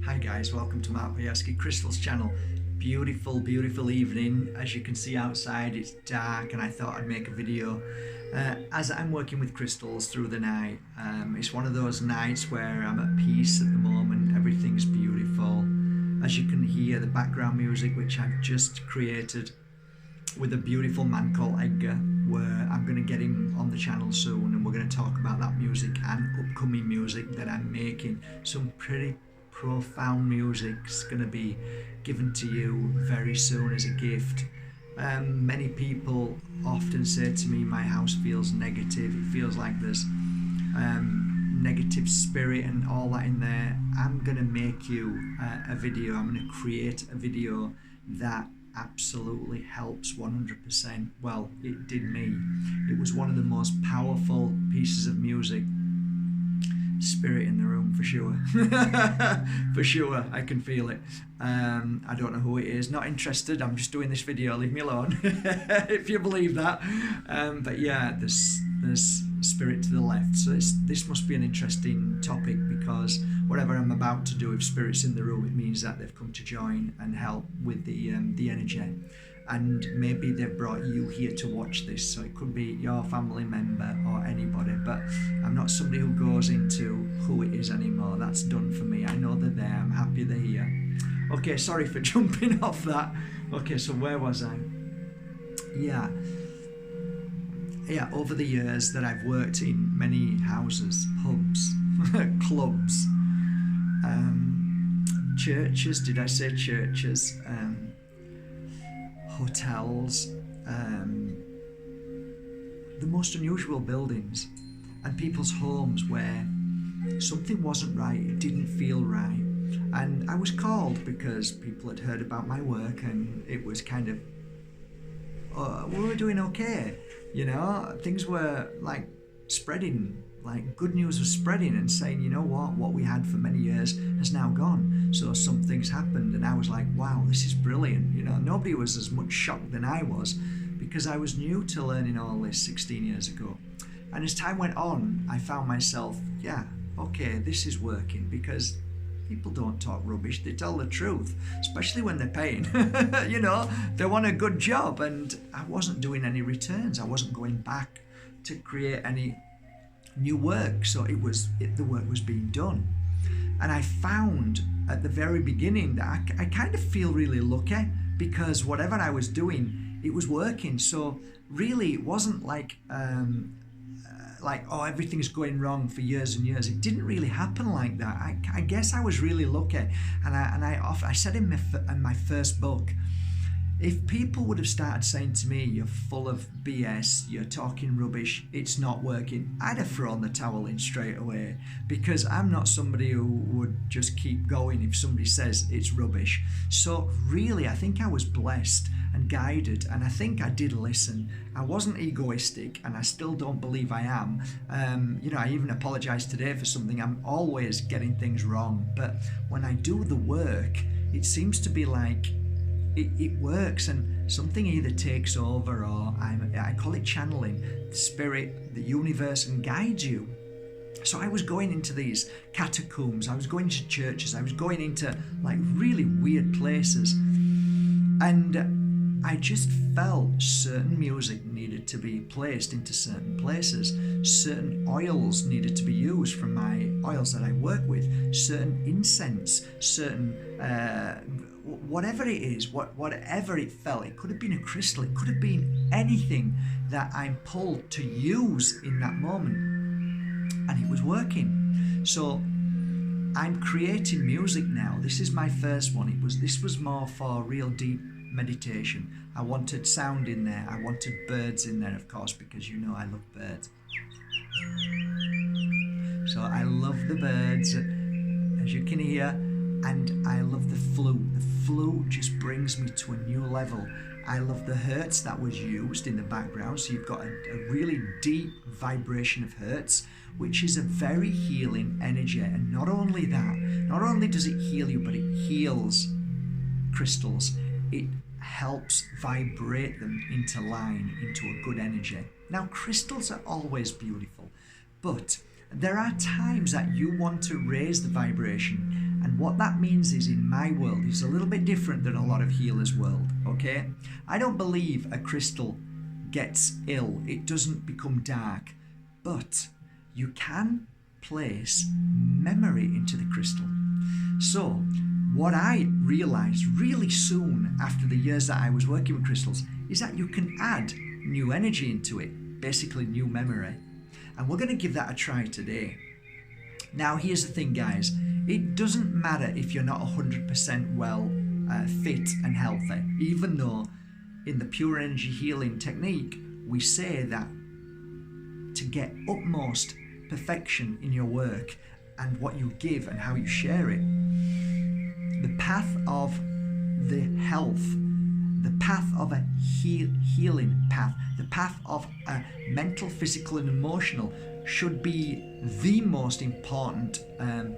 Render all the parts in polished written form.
Hi guys, welcome to Mark Bajerski Crystals channel. Beautiful, beautiful evening. As you can see outside, it's dark and I thought I'd make a video. As I'm working with crystals through the night, it's one of those nights where I'm at peace at the moment. Everything's beautiful. As you can hear, the background music which I've just created with a beautiful man called Edgar, where I'm going to get him on the channel soon and we're going to talk about that music and upcoming music that I'm making. Some pretty profound music's going to be given to you very soon as a gift. Many people often say to me, my house feels negative, it feels like there's negative spirit and all that in there. I'm going to make you a video, I'm going to create a video that absolutely helps 100%. Well, it did me. It was one of the most powerful pieces of music. Spirit in the room for sure. For sure, I can feel it. I don't know who it is, not interested. I'm just doing this video, leave me alone. If you believe that. But yeah, there's spirit to the left, so this must be an interesting topic, because whatever I'm about to do, if spirit's in the room, it means that they've come to join and help with the energy, and maybe they've brought you here to watch this, so it could be your family member or anybody, but I'm not somebody who goes into who it is anymore. That's done for me. I know they're there, I'm happy they're here. Okay, sorry for jumping off that. Okay, so where was I? Yeah, over the years that I've worked in many houses, pubs, clubs, churches, did I say churches? Hotels, the most unusual buildings, and people's homes where something wasn't right, it didn't feel right. And I was called because people had heard about my work, and it was kind of, we were doing okay, you know, things were like spreading, like good news was spreading and saying, you know what we had for many years has now gone, so something's happened. And I was like, wow, this is brilliant. You know, nobody was as much shocked than I was, because I was new to learning all this 16 years ago. And as time went on, I found myself, yeah, okay, this is working, because people don't talk rubbish, they tell the truth, especially when they're paying. You know, they want a good job, and I wasn't doing any returns, I wasn't going back to create any new work, so the work was being done. And I found at the very beginning that I kind of feel really lucky, because whatever I was doing, it was working. So really it wasn't like oh, everything's going wrong for years and years. It didn't really happen like that. I guess I was really lucky. And I said in my first book, if people would have started saying to me, you're full of BS, you're talking rubbish, it's not working, I'd have thrown the towel in straight away, because I'm not somebody who would just keep going if somebody says it's rubbish. So really, I think I was blessed and guided, and I think I did listen. I wasn't egoistic, and I still don't believe I am. You know, I even apologized today for something. I'm always getting things wrong, but when I do the work, it seems to be like it works, and something either takes over, or I call it channeling, the spirit, the universe, and guides you. So I was going into these catacombs, I was going to churches, I was going into like really weird places, and I just felt certain music needed to be placed into certain places, certain oils needed to be used from my oils that I work with, certain incense, certain whatever it is, whatever it felt. It could have been a crystal, it could have been anything that I'm pulled to use in that moment, and it was working. So I'm creating music now. This is my first one. This was more for real deep meditation. I wanted sound in there, I wanted birds in there, of course, because you know I love birds. So I love the birds, as you can hear. And I love the flute. The flute just brings me to a new level. I love the hertz that was used in the background. So you've got a really deep vibration of hertz, which is a very healing energy. And not only that, not only does it heal you, but it heals crystals. It helps vibrate them into line, into a good energy. Now, crystals are always beautiful, but there are times that you want to raise the vibration And what that means is, in my world, it's a little bit different than a lot of healers' world, okay? I don't believe a crystal gets ill. It doesn't become dark. But you can place memory into the crystal. So what I realized really soon after the years that I was working with crystals is that you can add new energy into it, basically new memory. And we're going to give that a try today. Now, here's the thing, guys. It doesn't matter if you're not 100% well, fit and healthy, even though in the pure energy healing technique, we say that to get utmost perfection in your work and what you give and how you share it, the path of the health, the path of a healing path, the path of a mental, physical and emotional should be the most important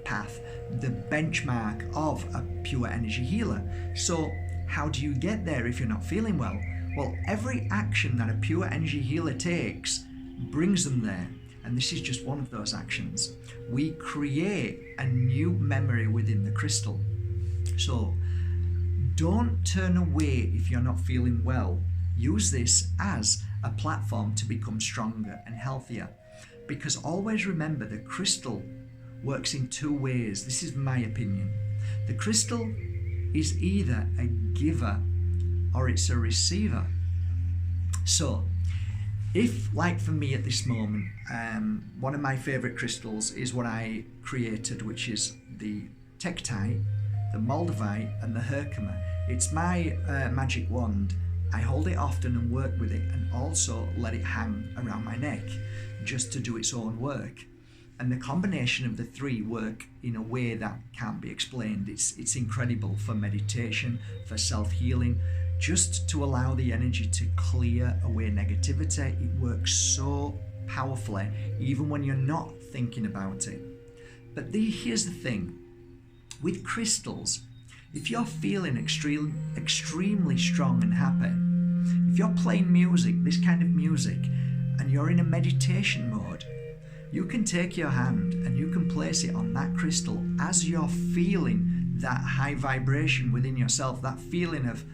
path, the benchmark of a pure energy healer. So how do you get there if you're not feeling well? Well, every action that a pure energy healer takes brings them there. And this is just one of those actions. We create a new memory within the crystal. So don't turn away if you're not feeling well. Use this as a platform to become stronger and healthier. Because always remember, the crystal works in two ways. This is my opinion. The crystal is either a giver or it's a receiver. So if, like for me at this moment, one of my favorite crystals is what I created, which is the tektite, the moldavite and the herkimer. It's my magic wand. I hold it often and work with it, and also let it hang around my neck just to do its own work. And the combination of the three work in a way that can't be explained. It's incredible for meditation, for self-healing, just to allow the energy to clear away negativity. It works so powerfully, even when you're not thinking about it. But here's the thing. With crystals, if you're feeling extremely strong and happy, if you're playing music, this kind of music, and you're in a meditation mode, you can take your hand and you can place it on that crystal as you're feeling that high vibration within yourself, that feeling of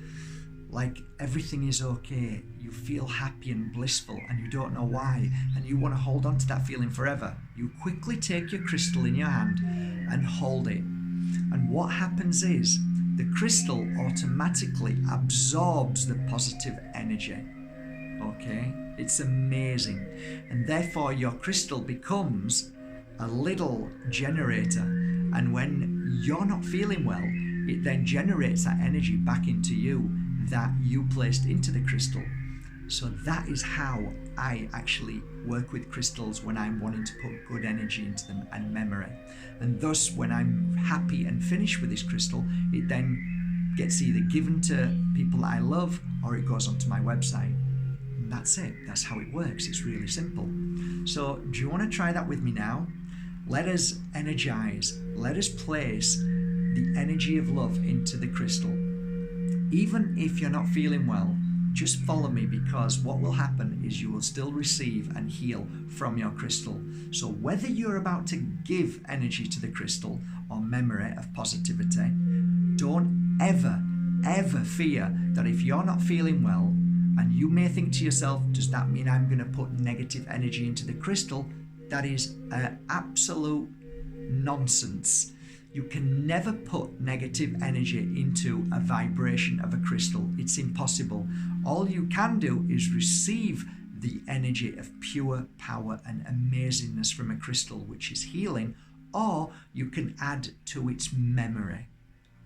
like everything is okay. You feel happy and blissful and you don't know why, and you want to hold on to that feeling forever. You quickly take your crystal in your hand and hold it. And what happens is the crystal automatically absorbs the positive energy. Okay? It's amazing. And therefore your crystal becomes a little generator. And when you're not feeling well, it then generates that energy back into you that you placed into the crystal. So that is how I actually work with crystals when I'm wanting to put good energy into them and memory. And thus, when I'm happy and finished with this crystal, it then gets either given to people that I love or it goes onto my website. And that's it. That's how it works. It's really simple. So do you want to try that with me now? Let us energize. Let us place the energy of love into the crystal. Even if you're not feeling well, just follow me, because what will happen is you will still receive and heal from your crystal. So whether you're about to give energy to the crystal or memory of positivity, don't ever fear that if you're not feeling well, and you may think to yourself, does that mean I'm going to put negative energy into the crystal? That is absolute nonsense. You can never put negative energy into a vibration of a crystal. It's impossible. All you can do is receive the energy of pure power and amazingness from a crystal, which is healing, or you can add to its memory.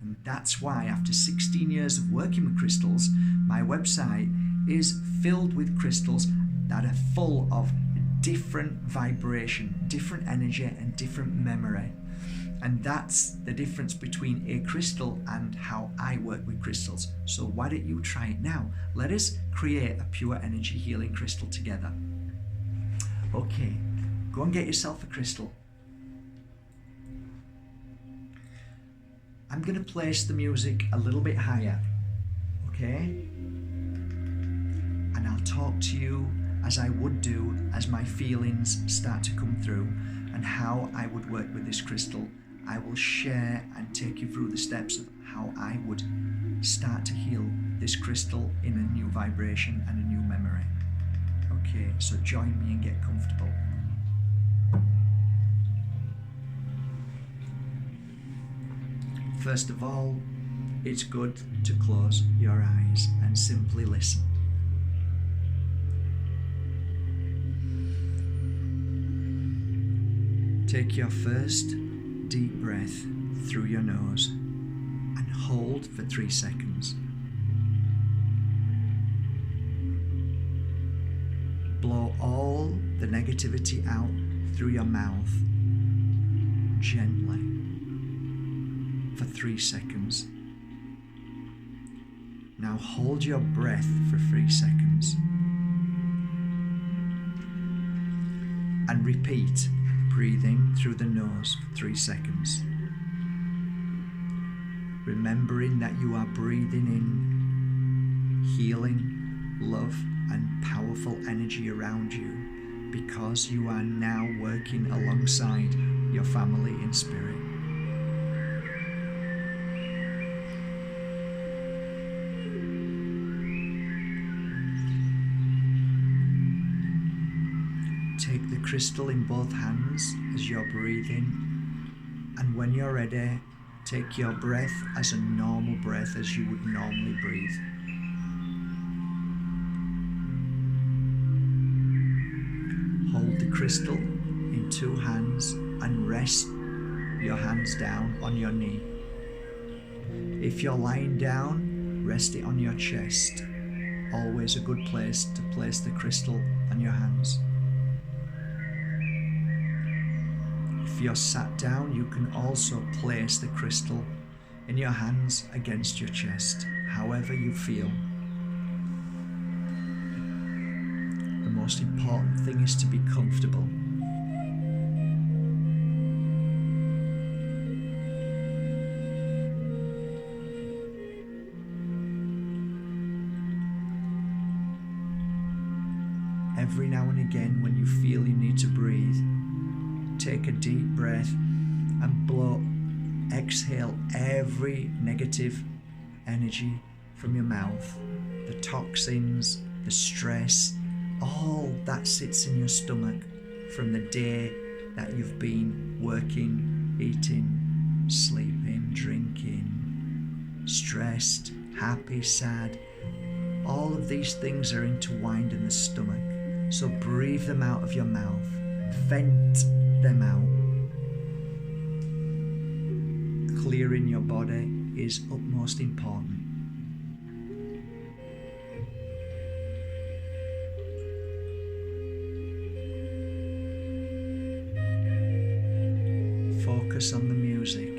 And that's why after 16 years of working with crystals, my website is filled with crystals that are full of different vibration, different energy and different memory. And that's the difference between a crystal and how I work with crystals. So why don't you try it now? Let us create a pure energy healing crystal together. Okay, go and get yourself a crystal. I'm going to place the music a little bit higher, okay? And I'll talk to you as I would do as my feelings start to come through, and how I would work with this crystal I will share and take you through the steps of how I would start to heal this crystal in a new vibration and a new memory. Okay, so join me and get comfortable. First of all, it's good to close your eyes and simply listen. Take your first deep breath through your nose and hold for 3 seconds. Blow all the negativity out through your mouth gently for 3 seconds. Now hold your breath for 3 seconds and repeat breathing through the nose for 3 seconds. Remembering that you are breathing in healing, love, and powerful energy around you because you are now working alongside your family in spirit. Take the crystal in both hands as you're breathing, and when you're ready, take your breath as a normal breath as you would normally breathe. Hold the crystal in 2 hands and rest your hands down on your knee. If you're lying down, rest it on your chest. Always a good place to place the crystal on your hands. If you're sat down, you can also place the crystal in your hands against your chest, however you feel. The most important thing is to be comfortable. Every now and again, when you feel you need to breathe, take a deep breath and exhale every negative energy from your mouth. The toxins, the stress, all that sits in your stomach from the day that you've been working, eating, sleeping, drinking, stressed, happy, sad. All of these things are intertwined in the stomach. So breathe them out of your mouth. Vent them out. Clearing your body is utmost important. Focus on the music.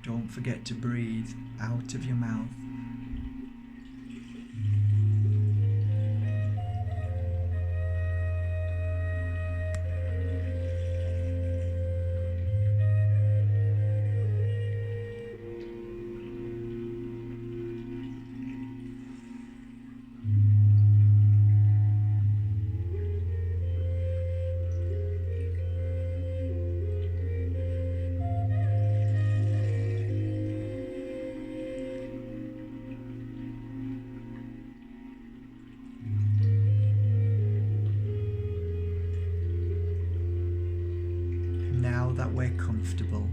Don't forget to breathe out of your mouth. Now that we're comfortable,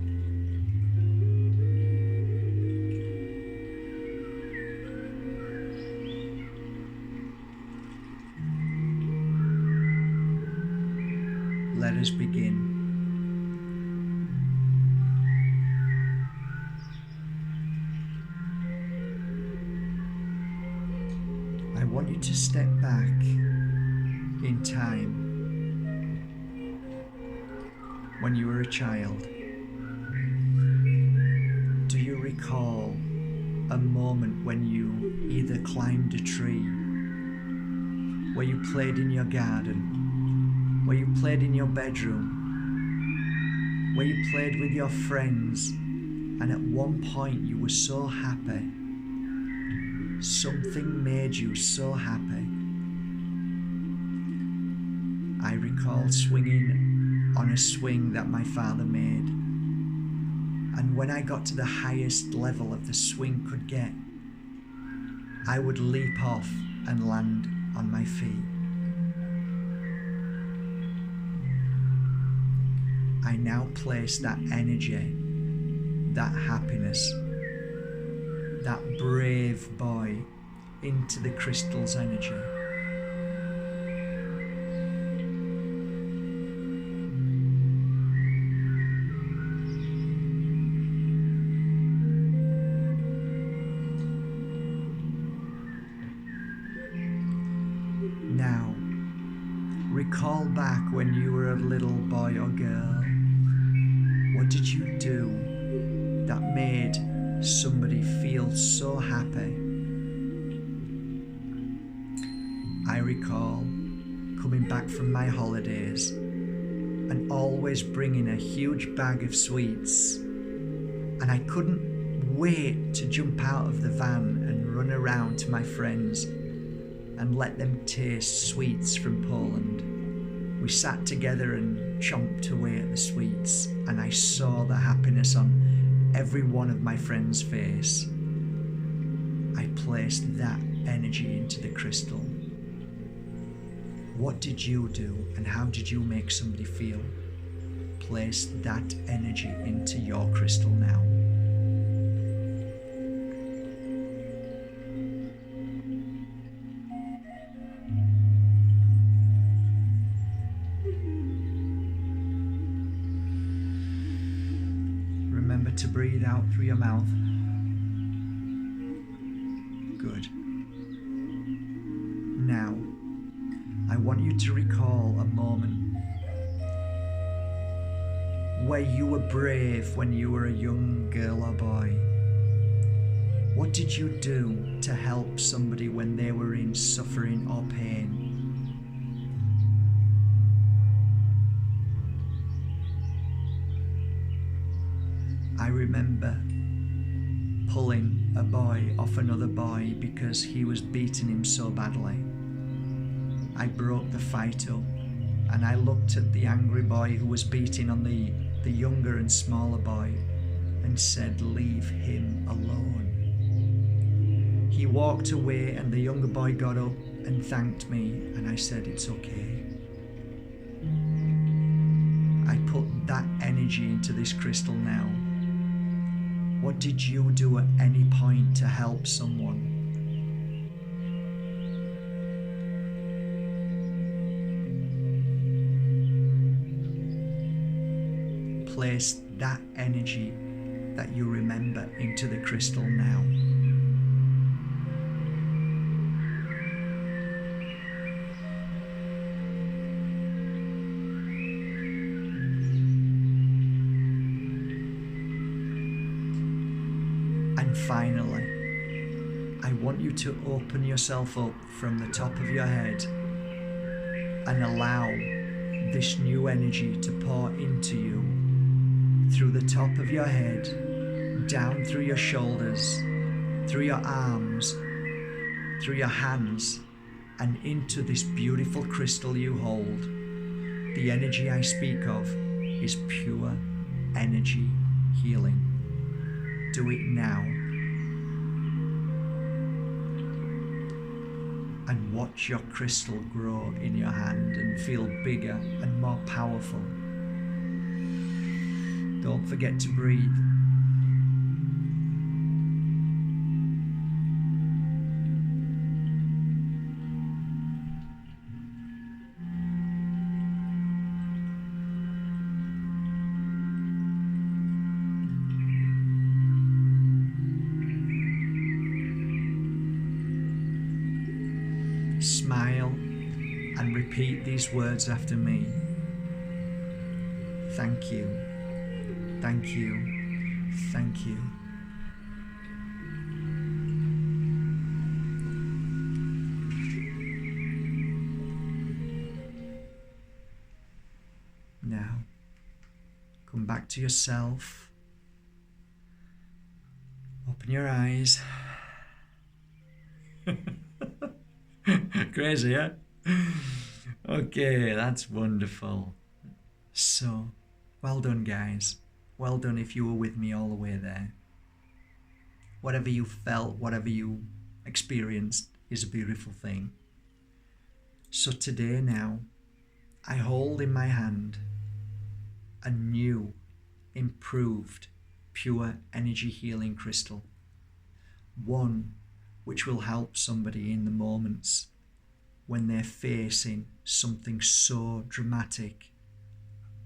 let us begin. I want you to step back in time when you were a child. Do you recall a moment when you either climbed a tree, where you played in your garden, where you played in your bedroom, where you played with your friends and at one point you were so happy. Something made you so happy. I recall swinging on a swing that my father made, and when I got to the highest level of the swing could get, I would leap off and land on my feet. I now place that energy, that happiness, that brave boy into the crystal's energy. Now, recall back when you were a little boy or girl. What did you do that made somebody feel so happy? I recall coming back from my holidays and always bringing a huge bag of sweets, and I couldn't wait to jump out of the van and run around to my friends and let them taste sweets from Poland. We sat together and chomped away at the sweets, and I saw the happiness on every one of my friends' face. I placed that energy into the crystal. What did you do, and how did you make somebody feel? Place that energy into your crystal now. Remember to breathe out through your mouth. Good. Now, I want you to recall a moment where you were brave when you were a young girl or boy. What did you do to help somebody when they were in suffering or pain? I remember pulling a boy off another boy because he was beating him so badly. I broke the fight up and I looked at the angry boy who was beating on the younger and smaller boy and said, "Leave him alone." He walked away and the younger boy got up and thanked me, and I said, "It's okay." I put that energy into this crystal now. What did you do at any point to help someone? Place that energy that you remember into the crystal now. And finally, I want you to open yourself up from the top of your head and allow this new energy to pour into you through the top of your head, down through your shoulders, through your arms, through your hands, and into this beautiful crystal you hold. The energy I speak of is pure energy healing. Do it now. And watch your crystal grow in your hand and feel bigger and more powerful. Don't forget to breathe. Smile and repeat these words after me. Thank you. Thank you. Thank you. Now, come Come back to yourself. Open your eyes. Crazy, yeah? Okay, that's wonderful. So, well done, guys. Well done if you were with me all the way there. Whatever you felt, whatever you experienced is a beautiful thing. So today now, I hold in my hand a new, improved, pure energy healing crystal. One which will help somebody in the moments when they're facing something so dramatic,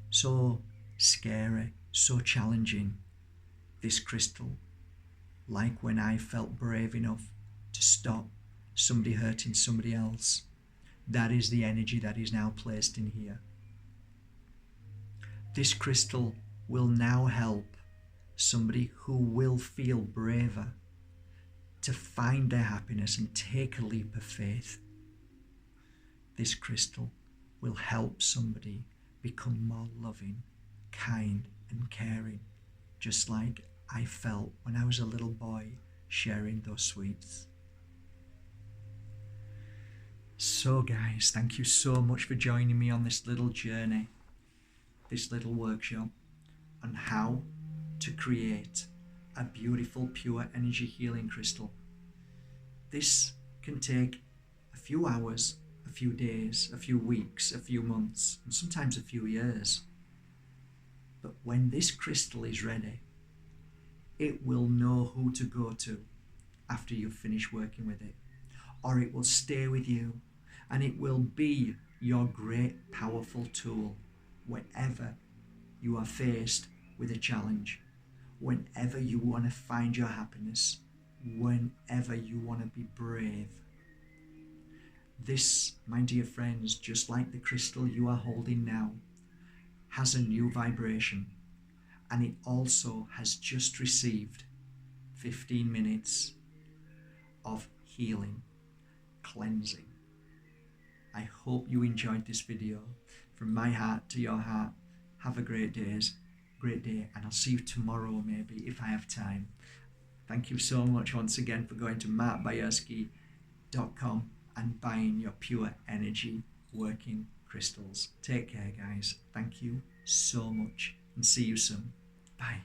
so scary, so challenging. This crystal, like when I felt brave enough to stop somebody hurting somebody else, that is the energy that is now placed in here. This crystal will now help somebody who will feel braver to find their happiness and take a leap of faith. This crystal will help somebody become more loving, kind and caring, just like I felt when I was a little boy sharing those sweets. So guys, thank you so much for joining me on this little journey, this little workshop on how to create a beautiful pure energy healing crystal. This can take a few hours, a few days, a few weeks, a few months, and sometimes a few years. But when this crystal is ready, it will know who to go to after you've finished working with it, or it will stay with you and it will be your great powerful tool whenever you are faced with a challenge, whenever you want to find your happiness, whenever you want to be brave. This, my dear friends, just like the crystal you are holding now, has a new vibration, and it also has just received 15 minutes of healing, cleansing. I hope you enjoyed this video. From my heart to your heart, have a great day, and I'll see you tomorrow maybe if I have time. Thank you so much once again for going to Bajerski.com and buying your pure energy working crystals. Take care, guys. Thank you so much and see you soon. Bye.